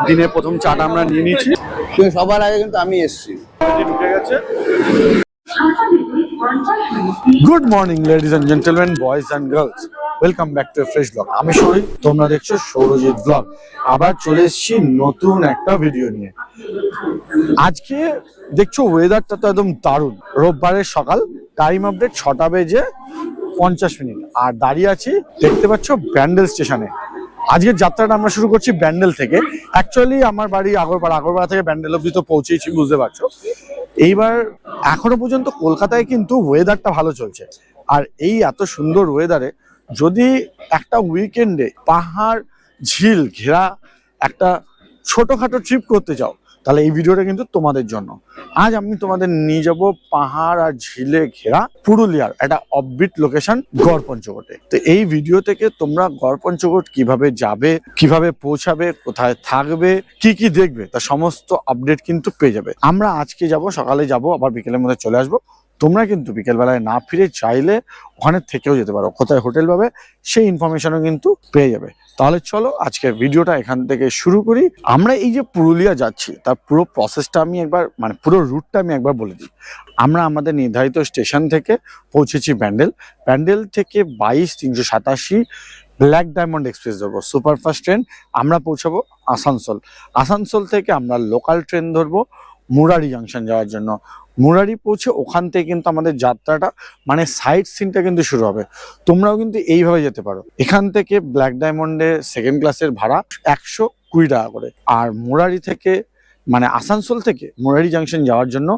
দিনে প্রথম চাটা আমরা নিয়ে নিয়েছি, সবার আগে কিন্তু আমি এসেছি। ঢুকে গেছে। Good morning ladies and gentleman, boys and girls, welcome back to Fresh Blog. আমি সৌরভ, তোমরা দেখছো সৌরজিৎ ব্লগ। আবার চলে এসেছি নতুন একটা ভিডিও নিয়ে। আজকে দেখছো ওয়েদারটা তো একদম দারুণ। রোববারের সকাল, টাইম আপডেট 6টা বেজে 50 মিনিট, আর দাঁড়িয়ে আছি দেখতে পাচ্ছ ব্যান্ডেল স্টেশনে। আজকের যাত্রাটা আমরা শুরু করছি ব্যান্ডেল থেকে। অ্যাকচুয়ালি আমার বাড়ি আগরপাড়া থেকে ব্যান্ডেল অব্দি তো পৌঁছেছি, বুঝতে পারছো। এইবার এখনো পর্যন্ত কলকাতায় কিন্তু ওয়েদারটা ভালো চলছে, আর এই এত সুন্দর ওয়েদারে যদি একটা উইকেন্ডে পাহাড় ঝিল ঘেরা একটা ছোটখাটো ট্রিপ করতে চাও, তাহলে এই ভিডিওটা কিন্তু তোমাদের জন্য। আজ আমি তোমাদের নিয়ে যাব পাহাড় আর ঝিলে ঘেরা পুরুলিয়ার একটা অফবিট লোকেশন গড় পঞ্চকোটে। তো এই ভিডিও থেকে তোমরা গড় পঞ্চকোট কিভাবে যাবে, কিভাবে পৌঁছাবে, কোথায় থাকবে, কি কি দেখবে, তার সমস্ত আপডেট কিন্তু পেয়ে যাবে। আমরা আজকে যাব, সকালে যাব, আবার বিকেলের মধ্যে চলে আসবো। তোমরা কিন্তু বিকেলবেলায় না ফিরে চাইলে ওখানে থেকেও যেতে পারো, কোথায় হোটেল পাবে সেই ইনফরমেশনও কিন্তু পেয়ে যাবে। তাহলে চলো আজকের ভিডিওটা এখান থেকে শুরু করি। আমরা এই যে পুরুলিয়া যাচ্ছি তার পুরো প্রসেসটা আমি একবার, মানে পুরো রুটটা আমি একবার বলে দিই। আমরা আমাদের নির্ধারিত স্টেশন থেকে পৌঁছেছি ব্যান্ডেল। ব্যান্ডেল থেকে 22-387 ব্ল্যাক ডায়মন্ড এক্সপ্রেস ধরবো, সুপারফাস্ট ট্রেন। আমরা পৌঁছাবো আসানসোল। আসানসোল থেকে আমরা লোকাল ট্রেন ধরবো মুরারি জাংশন যাওয়ার জন্য। মুরারি পৌঁছে ওখান থেকে কিন্তু আমাদের যাত্রাটা, মানে সাইট সিনটা কিন্তু শুরু হবে। তোমরাও কিন্তু এইভাবে যেতে পারো। এখান থেকে ব্ল্যাক ডায়মন্ডে সেকেন্ড ক্লাসের ভাড়া 120 টাকা করে, আর মুরারি থেকে, মানে আসানসোল থেকে মুরারি জাংশন যাওয়ার জন্য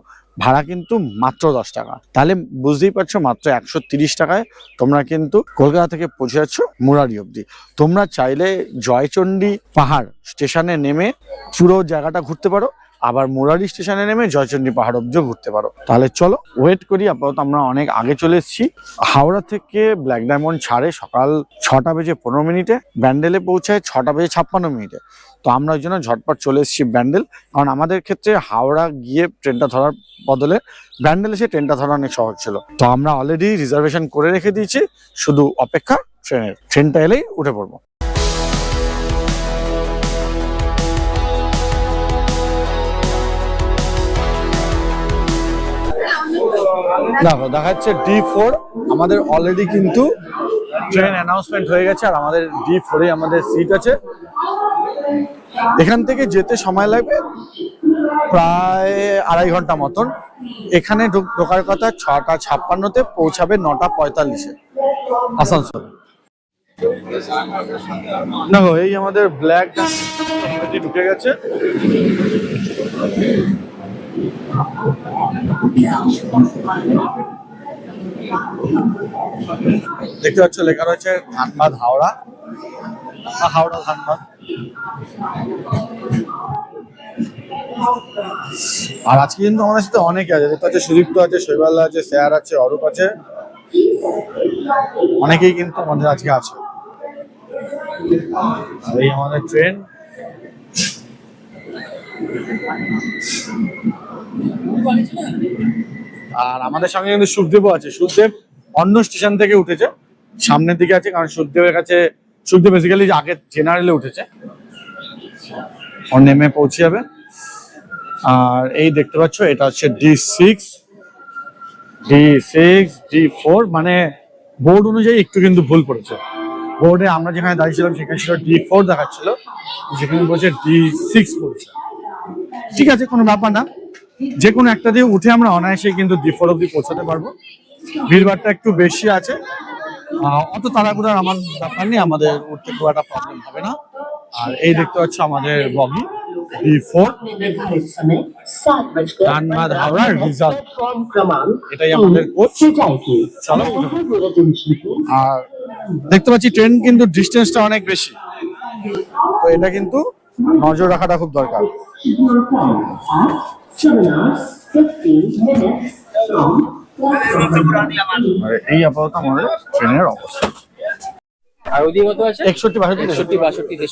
ভাড়া কিন্তু মাত্র 10 টাকা। তাহলে বুঝতেই পারছো, মাত্র 130 টাকায় তোমরা কিন্তু কলকাতা থেকে পৌঁছে যাচ্ছ মুরারি অব্দি। তোমরা চাইলে জয়চণ্ডী পাহাড় স্টেশনে নেমে পুরো জায়গাটা ঘুরতে পারো, আবার মুরারি স্টেশনে নেমে জয়চণ্ডী পাহাড় অব্দিও ঘুরতে পারো। তাহলে চলো ওয়েট করি। আপাতত আমরা অনেক আগে চলে এসেছি। হাওড়া থেকে ব্ল্যাক ডায়মন্ড ছাড়ে সকাল 6টা বেজে 15 মিনিটে, ব্যান্ডেলে পৌঁছায় 6টা বেজে 56 মিনিটে। তো আমরা ওই জন্য ঝটপট চলে এসেছি ব্যান্ডেল, কারণ আমাদের ক্ষেত্রে হাওড়া গিয়ে ট্রেনটা ধরার বদলে ব্যান্ডেল এসে ট্রেনটা ধরা অনেক সহজ ছিল। তো আমরা অলরেডি রিজার্ভেশন করে রেখে দিয়েছি, শুধু অপেক্ষা ট্রেনের। ট্রেনটা এলেই উঠে পড়বো। দেখো দেখাচ্ছে D4। আমাদের অলরেডি কিন্তু ট্রেন অ্যানাউন্সমেন্ট হয়ে গেছে, আর আমাদের D4-এ আমাদের সিট আছে। এখান থেকে যেতে সময় লাগবে প্রায় 2.5 ঘন্টা মতন। এখানে ঢোকার কথা 6টা 56-তে, পৌঁছাবে 9টা 45-এ আসানসোল। দেখো এই আমাদের ব্ল্যাক ঢুকে গেছে। দেখতে পাচ্ছ লেখা রয়েছে ধানবাদ হাওড়া, হাওড়া ধানবাদ। আর আজকে কিন্তু আমাদের সাথে অনেকে আছে, দেখতে পাচ্ছ সুদীপ্ত আছে, শৈবাল আছে, শেয়ার আছে, অরূপ আছে, অনেকেই কিন্তু আমাদের আজকে আছে। আর এই আমাদের ট্রেন। আর আমাদের সঙ্গে কিন্তু সুখদেবও আছে। সুখদেব অন্য স্টেশন থেকে উঠেছে, সামনের দিকে আছে, কারণ সুখদেবের কাছে, সুখদেব বেসিক্যালি আগে জেনারেলে উঠেছে, ও নেমে পৌঁছে যাবে। আর এই দেখতে পাচ্ছ এটা হচ্ছে D6, D4, মানে বোর্ড অনুযায়ী একটু কিন্তু ভুল পড়েছে। বোর্ডে আমরা যেখানে দাঁড়িয়েছিলাম সেখানে ছিল D4 দেখাচ্ছিল, যেখানে বলছে D6 পড়েছে। ঠিক আছে, কোনো ব্যাপার না, যে কোনো একটা দিয়ে উঠে আমরা অনায়াসে কিন্তু D4 অব্দি পৌঁছাতে পারবো। ভিড়ভাড়টা একটু বেশি আছে, অত তাড়াহুড়ার আমার ব্যাপার নেই, আমাদের উঠতে খুব একটা প্রবলেম হবে না। আর এই দেখতে পাচ্ছ আমাদের বগি D4, ধানবাদ হাওড়া রিজার্ভ, এটাই আমাদের কোচ। চলো। আর দেখতে পাচ্ছি ট্রেন কিন্তু ডিস্টেন্সটা অনেক বেশি, তো এটা কিন্তু নজর রাখাটা খুব দরকার। এই আপাতত আমাদের ট্রেনের অবস্থা। আর ওইদিকে কত আছে? 61, 62, 62,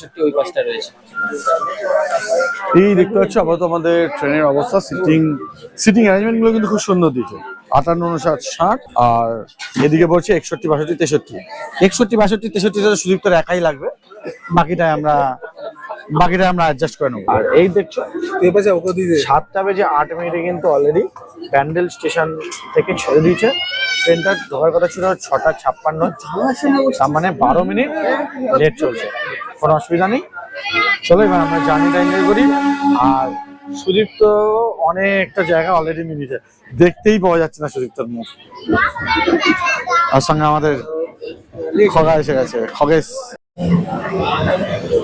63 ওই পাঁচটা রয়েছে। এই দেখতে পাচ্ছ আপাতত আমাদের ট্রেনের অবস্থা। সিটিং অ্যারেঞ্জমেন্ট গুলো কিন্তু খুব সুন্দর দিচ্ছে। 58, 59, 60, আর এদিকে বলছে 61, 62, 63। 61, 62, 63 সুদীপ্তর একাই লাগবে, বাকিটা আমরা অ্যাডজাস্ট করে নেবো। আর এই দেখছো 7:08 কিন্তু অলরেডি ব্যান্ডেল স্টেশন থেকে ছেড়ে দিয়েছে। ট্রেনটা ঢোকার কথা ছিল 6:56, তার মানে 12 মিনিট লেট চলছে। কোনো অসুবিধা নেই, চলো এবার আমরা জার্নিটা এনজয় করি। আর সুদীপ্ত অনেকটা জায়গা অলরেডি মিনিটে দেখতেই পাওয়া যাচ্ছে না সুদীপ্তর মুখ। আর সঙ্গে আমাদের খগা এসে গেছে, খগেশ।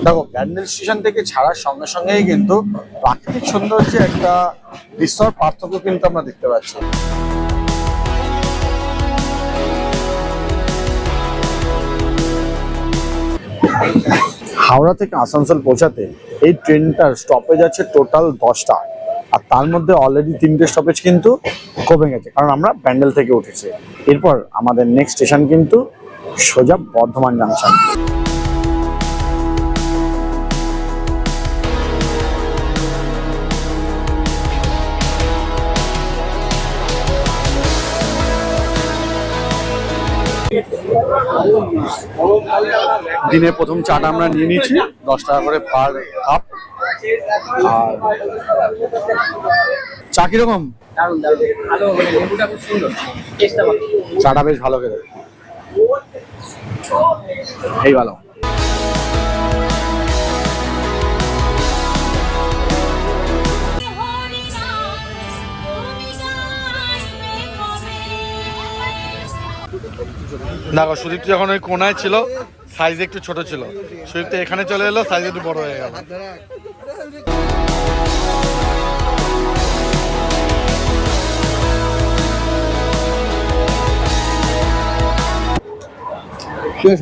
দেখো ব্যান্ডেল স্টেশন থেকে ছাড়ার সঙ্গে সঙ্গেই কিন্তু প্রাকৃতিক সৌন্দর্যে একটা বিস্তর পার্থক্য কিন্তু আমরা দেখতে পাচ্ছি। হাওড়া থেকে আসানসোল পৌঁছাতে এই ট্রেনটার স্টপেজ আছে টোটাল 10টা, আর তার মধ্যে অলরেডি 3টে স্টপেজ কিন্তু কমে গেছে, কারণ আমরা ব্যান্ডেল থেকে উঠেছি। এরপর আমাদের নেক্সট স্টেশন কিন্তু সোজা বর্ধমান জাংশন। দিনের প্রথম চাটা আমরা নিয়ে নিয়েছি 10 টাকা করে পার কাপ। আর চা কিরকম? চাটা বেশ ভালো খেতে, এই ভালো। দেখো সুদীপ্ত যখন ওই কোনায় ছিল সাইজ একটু ছোট ছিল, সুদীপ্ত এখানে চলে এলো সাইজ একটু বড় হয়ে গেল।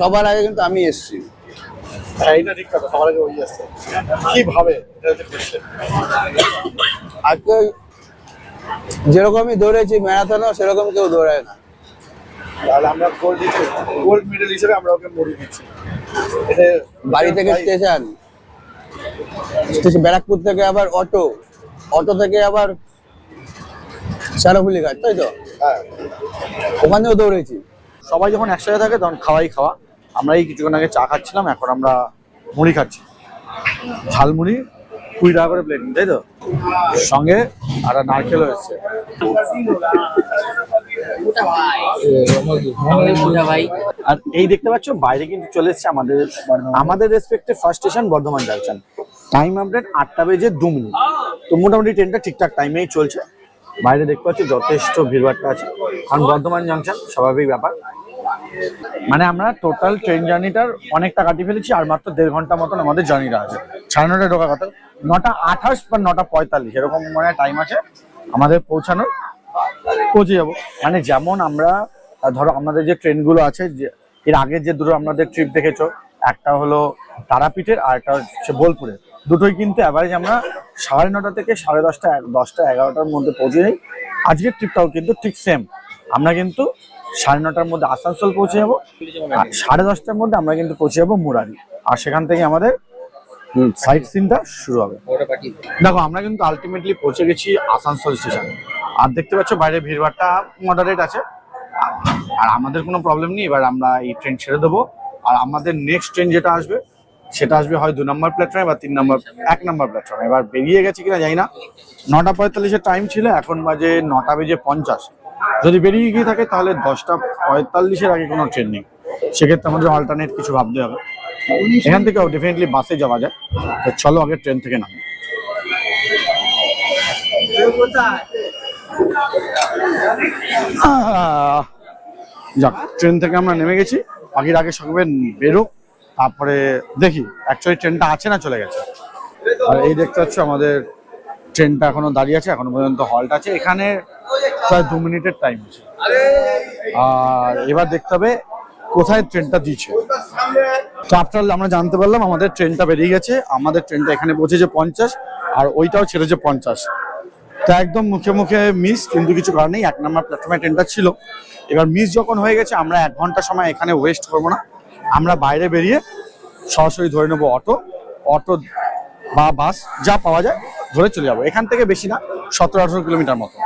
সবার আগে কিন্তু আমি এসেছি। এইটা ঠিক কথা, সবার আগে ওই আসছে। কি ভাবে এটা হচ্ছে কোশ্চেন। আজকে যেরকমই দৌড়েছি ম্যারাথনও সেরকম কেউ দৌড়ায় না। তাহলে আমরা গোল্ড মেডেল হিসেবে আমরা ওকে মরি দিচ্ছি। বাড়ি থেকে স্টেশন, ব্যারাকপুর থেকে আবার অটো থেকে আবার সারাফুলি ঘাট, তাই তো? হ্যাঁ, ওখানেও দৌড়েছি। সবাই যখন একসাথে থাকে তখন খাওয়া। আমরা এই কিছুক্ষণ আগে চা খাচ্ছিলাম, এখন আমরা মুড়ি খাচ্ছি। ঝালমুড়ি 20 টাকা করে প্লেট, তাই তো? সঙ্গে আর নারকেলও এসছে। আর এই দেখতে পাচ্ছ বাইরে কিন্তু চলে এসছে আমাদের respective first station Bardhaman junction. Time update 8:02। তো মোটামুটি ট্রেনটা ঠিকঠাক টাইমেই চলছে। বাইরে দেখতে পাচ্ছি যথেষ্ট ভিড়ভাট্টা আছে, কারণ বর্ধমান জাংশন স্বাভাবিক ব্যাপার। মানে আমরা টোটাল ট্রেন জার্নিটার অনেকটা কাটিয়ে ফেলেছি, আর মাত্র 1.5 ঘন্টা মতন আমাদের জার্নিটা আছে। 9:30 ঢোকা কথা, 9:28 বা 9:45 এরকম মানে টাইম আছে আমাদের পৌঁছানোর। পৌঁছে যাবো। মানে যেমন আমরা ধরো আমাদের যে ট্রেনগুলো আছে, যে এর আগের যে দুটো আমাদের ট্রিপ দেখেছো, একটা হলো তারাপীঠের আর একটা হচ্ছে বোলপুরের, দুটোই কিন্তু অ্যাভারেজ আমরা 9:30 থেকে 10:30, 10টা 11টার মধ্যে পৌঁছে যাই। আজকের ট্রিপটাও কিন্তু ঠিক সেম, আমরা কিন্তু 9:30টার মধ্যে আসানসোল পৌঁছে যাবো, আর 10:30টার মধ্যে আমরা কিন্তু পৌঁছে যাবো মুরারি, আর সেখান থেকে আমাদের সাইট সিনটা শুরু হবে। দেখো আমরা কিন্তু আলটিমেটলি পৌঁছে গেছি আসানসোল স্টেশনে। আর দেখতে পাচ্ছ বাইরে ভিড়ভাট্টা মডারেট আছে, আর আমাদের কোনো প্রবলেম নেই। এবার আমরা এই ট্রেন ছেড়ে দেবো, আর আমাদের নেক্সট ট্রেন যেটা আসবে সেটা আসবে হয় 2 নম্বর প্ল্যাটফর্মে বা 1 নম্বর প্ল্যাটফর্মে। এবার বেরিয়ে গেছে কিনা জানি না। 9:45-এর টাইম ছিল, এখন বাজে 9:50। যদি বেরিয়ে গিয়ে থাকে তাহলে 10:45-এর আগে কোনো ট্রেন নেই, সেক্ষেত্রে আমাদের অল্টারনেট কিছু ভাবতে হবে। এখান থেকে ডেফিনেটলি বাসে যাওয়া যায়। তো চলো আগে ট্রেন থেকে নামি। যাক, ট্রেন থেকে আমরা নেমে গেছি। বাকির আগে সবাই বেরোক, তারপরে দেখি অ্যাকচুয়ালি ট্রেনটা আছে না চলে গেছে। আর এই দেখতে পাচ্ছ আমাদের ট্রেনটা এখনো দাঁড়িয়ে আছে, এখনো পর্যন্ত হল্ট আছে। এখানে প্রায় 2 মিনিটের টাইম আছে। আর এবার দেখতে হবে কোথায় ট্রেনটা দিচ্ছে। তো আফটার আমরা জানতে পারলাম আমাদের ট্রেনটা বেরিয়ে গেছে। আমাদের ট্রেনটা এখানে পৌঁছেছে 50, আর ওইটাও ছেড়েছে 50। তো একদম মুখে মুখে মিস, কিন্তু কিছু কারণ নেই। 1 নম্বর প্ল্যাটফর্মে ট্রেনটা ছিল। এবার মিস যখন হয়ে গেছে, আমরা 1 ঘন্টা সময় এখানে ওয়েস্ট করবো না। আমরা বাইরে বেরিয়ে সরাসরি ধরে নেবো অটো বা বাস, যা পাওয়া যায় ধরে চলে যাবো। এখান থেকে বেশি না, 17-18 কিলোমিটার মতো।